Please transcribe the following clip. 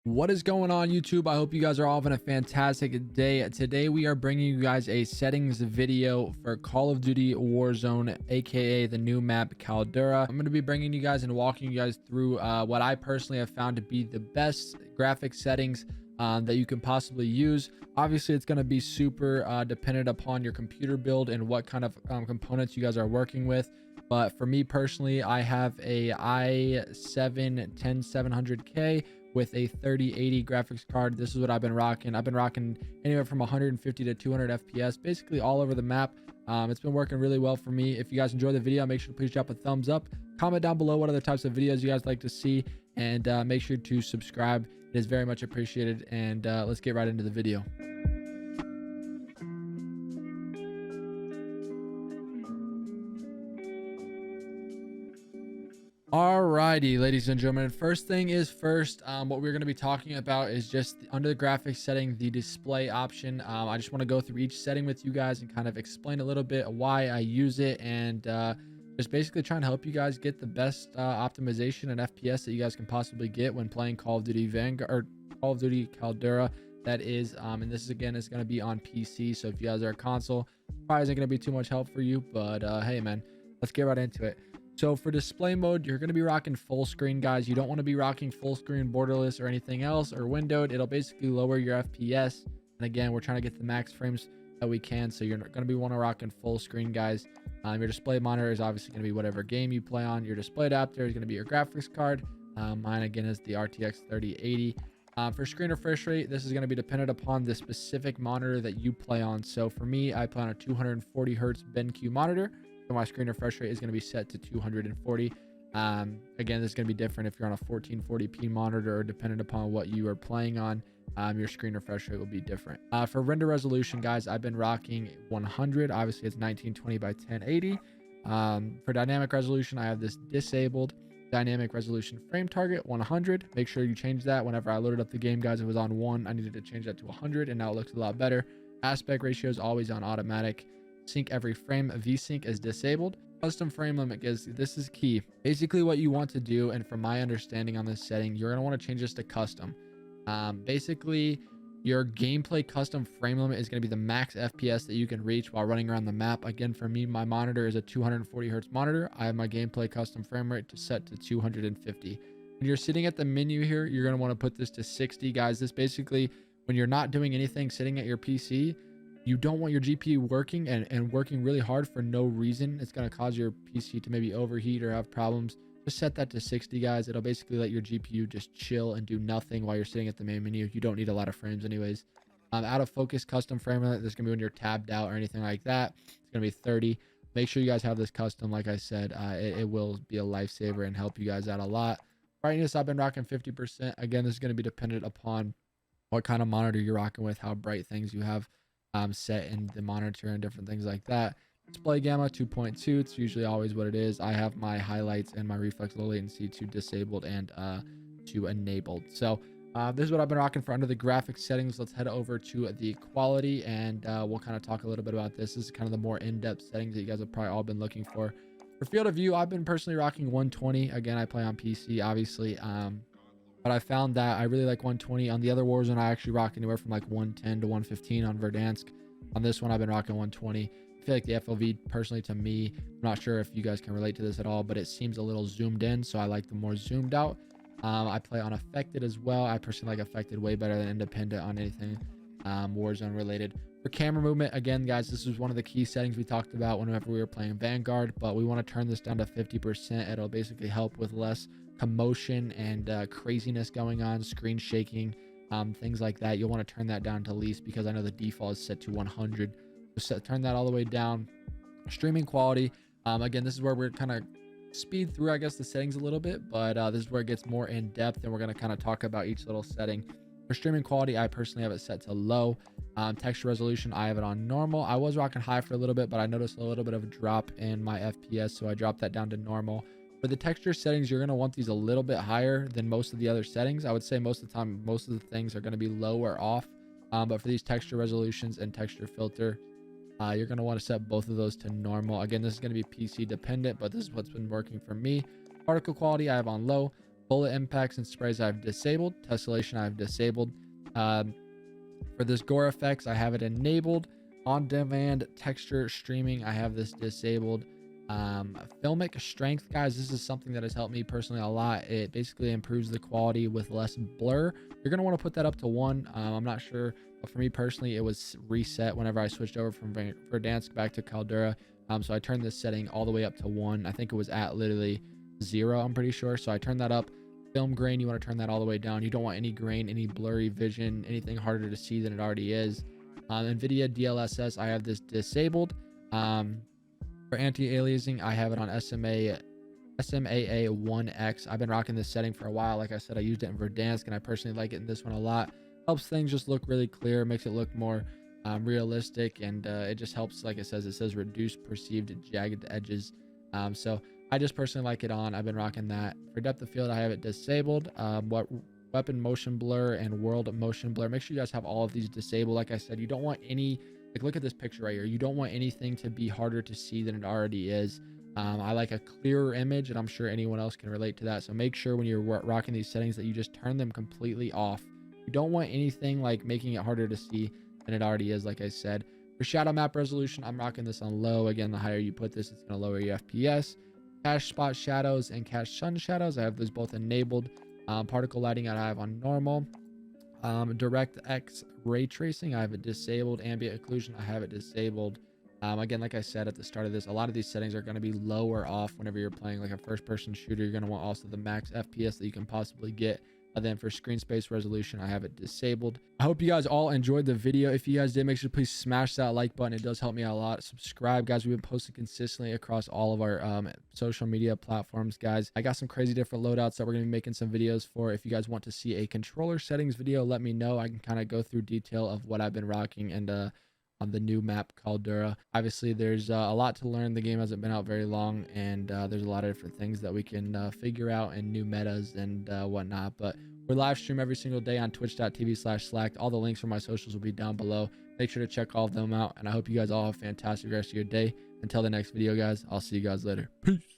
What is going on, YouTube? I hope you guys are all having a fantastic day. Today we are bringing you guys a settings video for Call of Duty Warzone, aka the new map Caldera. I'm going to be bringing you guys and walking you guys through what I personally have found to be the best graphic settings that you can possibly use. Obviously it's going to be super dependent upon your computer build and what kind of components you guys are working with. But for me personally, I have a i7-10700K with a 3080 graphics card. This is what I've been rocking. I've been rocking anywhere from 150 to 200 FPS, basically all over the map. It's been working really well for me. If you guys enjoy the video, make sure to please drop a thumbs up. Comment down below what other types of videos you guys like to see, and make sure to subscribe. It is very much appreciated. And let's get right into the video. Alrighty, ladies and gentlemen, first thing is first, what we're going to be talking about is just under the graphics setting, the display option. I just want to go through each setting with you guys and kind of explain a little bit why I use it, and just basically trying to help you guys get the best optimization and FPS that you guys can possibly get when playing Call of Duty Vanguard or Call of Duty Caldera. That is, and this is again is going to be on PC, so if you guys are a console, probably isn't going to be too much help for you, but hey man, let's get right into it. So for display mode, you're going to be rocking full screen, guys. You don't want to be rocking full screen, borderless, or anything else, or windowed. It'll basically lower your FPS. And again, we're trying to get the max frames that we can. So you're going to be want to rock in full screen, guys. Your display monitor is obviously going to be whatever game you play on. Your display adapter is going to be your graphics card. Mine again is the RTX 3080. For screen refresh rate, this is going to be dependent upon the specific monitor that you play on. So for me, I play on a 240 hertz BenQ monitor. My screen refresh rate is going to be set to 240. Again, this is going to be different if you're on a 1440p monitor, or dependent upon what you are playing on, your screen refresh rate will be different. For render resolution, guys, I've been rocking 100. Obviously it's 1920 by 1080. For dynamic resolution, I have this disabled. Dynamic resolution frame target 100. Make sure you change that. Whenever I loaded up the game, guys, it was on 1. I needed to change that to 100, and now it looks a lot better. Aspect ratio is always on automatic. Sync every frame, VSync is disabled. Custom frame limit, is this is key. Basically what you want to do, and from my understanding on this setting, you're going to want to change this to custom. Basically your gameplay custom frame limit is going to be the max FPS that you can reach while running around the map. Again, for me, my monitor is a 240 hertz monitor. I have my gameplay custom frame rate to set to 250. When you're sitting at the menu here, you're going to want to put this to 60, guys. This basically, when you're not doing anything, sitting at your PC, you don't want your GPU working and working really hard for no reason. It's going to cause your PC to maybe overheat or have problems. Just set that to 60, guys. It'll basically let your GPU just chill and do nothing while you're sitting at the main menu. You don't need a lot of frames anyways. Out of focus custom frame rate, this is going to be when you're tabbed out or anything like that. It's going to be 30. Make sure you guys have this custom. Like I said, it will be a lifesaver and help you guys out a lot. Brightness, I've been rocking 50%. Again, this is going to be dependent upon what kind of monitor you're rocking with, how bright things you have set in the monitor and different things like that. Display gamma 2.2, it's usually always what it is. I have my highlights and my reflex low latency to disabled and to enabled. So this is what I've been rocking for under the graphics settings. Let's head over to the quality, and we'll kind of talk a little bit about this. This is kind of the more in-depth settings that you guys have probably all been looking for. For field of view, I've been personally rocking 120. Again, I play on PC, obviously, but I found that I really like 120. On the other Warzone, I actually rock anywhere from like 110 to 115 on Verdansk. On this one, I've been rocking 120. I feel like the FOV, personally, to me, I'm not sure if you guys can relate to this at all, but it seems a little zoomed in, so I like the more zoomed out. I play on affected as well. I personally like affected way better than independent on anything Warzone related. For camera movement, again, guys, this is one of the key settings we talked about whenever we were playing Vanguard, but we want to turn this down to 50%. It'll basically help with less commotion and craziness going on, screen shaking, things like that. You'll want to turn that down to least, because I know the default is set to 100. So turn that all the way down. Streaming quality, again, this is where we're kind of speed through, I guess, the settings a little bit, but this is where it gets more in depth, and we're going to kind of talk about each little setting. For streaming quality, I personally have it set to low. Texture resolution, I have it on normal. I was rocking high for a little bit, but I noticed a little bit of a drop in my FPS, so I dropped that down to normal. For the texture settings, you're going to want these a little bit higher than most of the other settings. I would say most of the time, most of the things are going to be low or off. But for these texture resolutions and texture filter, you're going to want to set both of those to normal. Again, this is going to be PC dependent, but this is what's been working for me. Particle quality, I have on low. Bullet impacts and sprays I've disabled. Tessellation I've disabled. Um, for this gore effects, I have it enabled. On demand texture streaming, I have this disabled. Filmic strength, guys, this is something that has helped me personally a lot. It basically improves the quality with less blur. You're going to want to put that up to 1. I'm not sure, but for me personally, it was reset whenever I switched over from Verdansk back to Caldera. So I turned this setting all the way up to 1. I think it was at literally 0, I'm pretty sure. So I turned that up. Film grain, you want to turn that all the way down. You don't want any grain, any blurry vision, anything harder to see than it already is. NVIDIA DLSS, I have this disabled. For anti-aliasing, I have it on SMAA 1X. I've been rocking this setting for a while. Like I said, I used it in Verdansk, and I personally like it in this one a lot. Helps things just look really clear, makes it look more realistic, and it just helps, like it says reduce perceived jagged edges. So I just personally like it on. I've been rocking that. For depth of field, I have it disabled. Weapon motion blur and world motion blur, make sure you guys have all of these disabled. Like I said, you don't want any, like, look at this picture right here. You don't want anything to be harder to see than it already is. I like a clearer image, and I'm sure anyone else can relate to that. So make sure when you're rocking these settings that you just turn them completely off. You don't want anything like making it harder to see than it already is. Like I said, for shadow map resolution, I'm rocking this on low. Again, the higher you put this, it's going to lower your FPS. Cache spot shadows and cache sun shadows, I have those both enabled. Particle lighting I have on normal. DirectX ray tracing, I have it disabled. Ambient occlusion, I have it disabled. Again, like I said at the start of this, a lot of these settings are going to be low or off whenever you're playing like a first person shooter. You're going to want also the max FPS that you can possibly get. Then for screen space resolution, I have it disabled. I hope you guys all enjoyed the video. If you guys did, make sure to please smash that like button. It does help me out a lot. Subscribe, guys. We've been posting consistently across all of our social media platforms, guys. I got some crazy different loadouts that we're going to be making some videos for. If you guys want to see a controller settings video, let me know. I can kind of go through detail of what I've been rocking and on the new map Caldera. Obviously, there's a lot to learn. The game hasn't been out very long, and there's a lot of different things that we can figure out, and new metas and whatnot. But we're live stream every single day on twitch.tv/slacked. All the links for my socials will be down below. Make sure to check all of them out, and I hope you guys all have a fantastic rest of your day. Until the next video, guys, I'll see you guys later. Peace.